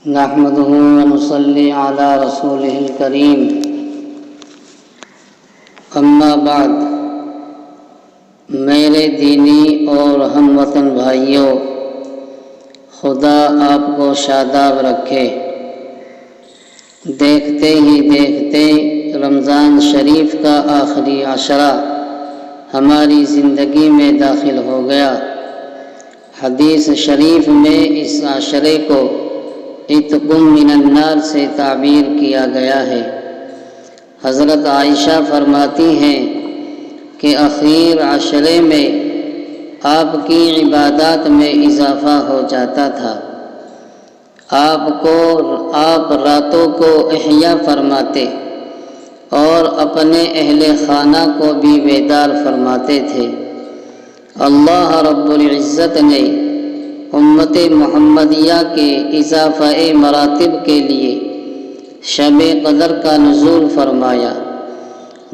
نحمده ونصلي على رسوله الكريم اما بعد۔ میرے دینی اور ہم وطن بھائیوں، خدا آپ کو شاداب رکھے۔ دیکھتے ہی دیکھتے رمضان شریف کا آخری عشرہ ہماری زندگی میں داخل ہو گیا۔ حدیث شریف میں اس عشرے کو عتق من النار سے تعبیر کیا گیا ہے۔ حضرت عائشہ فرماتی ہیں کہ آخر عشرے میں آپ کی عبادات میں اضافہ ہو جاتا تھا۔ آپ راتوں کو احیا فرماتے اور اپنے اہل خانہ کو بھی بیدار فرماتے تھے۔ اللہ رب العزت نے امت محمدیہ کے اضافہ مراتب کے لیے شب قدر کا نزول فرمایا،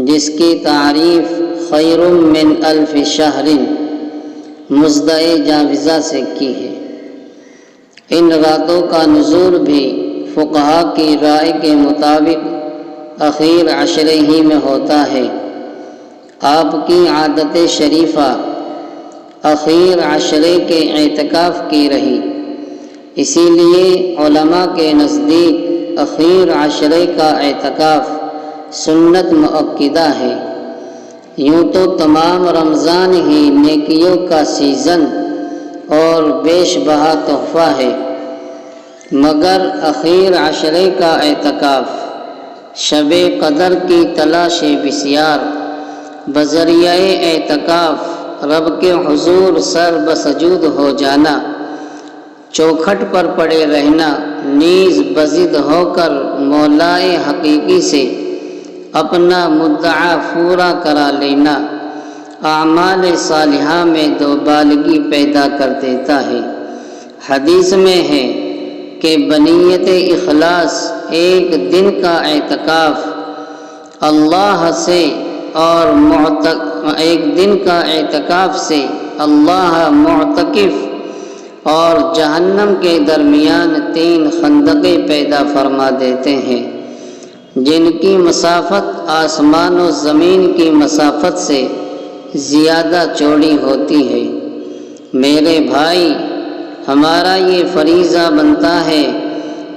جس کی تعریف خیر من الف شہر مزدہ جاوزہ سے کی ہے۔ ان راتوں کا نزول بھی فقہا کی رائے کے مطابق اخیر عشرے ہی میں ہوتا ہے۔ آپ کی عادت شریفہ اخیر عشرے کے اعتکاف کی رہی، اسی لیے علماء کے نزدیک اخیر عشرے کا اعتکاف سنت مؤکدہ ہے۔ یوں تو تمام رمضان ہی نیکیوں کا سیزن اور بیش بہا تحفہ ہے، مگر اخیر عشرے کا اعتکاف شب قدر کی تلاش بسیار، بذریعہ اعتکاف رب کے حضور سر بسجود ہو جانا، چوکھٹ پر پڑے رہنا، نیز بضد ہو کر مولائے حقیقی سے اپنا مدعا پورا کرا لینا، اعمال صالحہ میں دوبالگی پیدا کر دیتا ہے۔ حدیث میں ہے کہ بنیت اخلاص ایک دن کا اعتکاف اللہ سے اور ایک دن کا اعتکاف سے اللہ معتکف اور جہنم کے درمیان 3 خندقیں پیدا فرما دیتے ہیں، جن کی مسافت آسمان و زمین کی مسافت سے زیادہ چوڑی ہوتی ہے۔ میرے بھائی، ہمارا یہ فریضہ بنتا ہے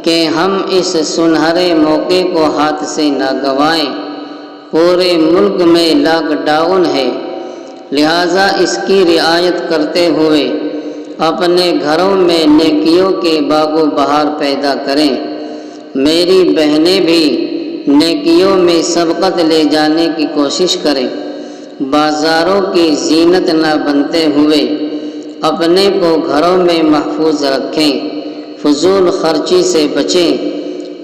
کہ ہم اس سنہرے موقع کو ہاتھ سے نہ گنوائیں۔ پورے ملک میں لاک ڈاؤن ہے، لہٰذا اس کی رعایت کرتے ہوئے اپنے گھروں میں نیکیوں کے باغ و بہار پیدا کریں۔ میری بہنیں بھی نیکیوں میں سبقت لے جانے کی کوشش کریں۔ بازاروں کی زینت نہ بنتے ہوئے اپنے کو گھروں میں محفوظ رکھیں، فضول خرچی سے بچیں،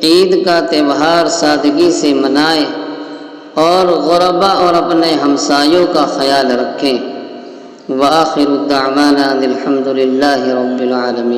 عید کا تہوار سادگی سے منائیں اور غربا اور اپنے ہمسایوں کا خیال رکھیں۔ وآخر دعوانا الحمد للہ رب العالمین۔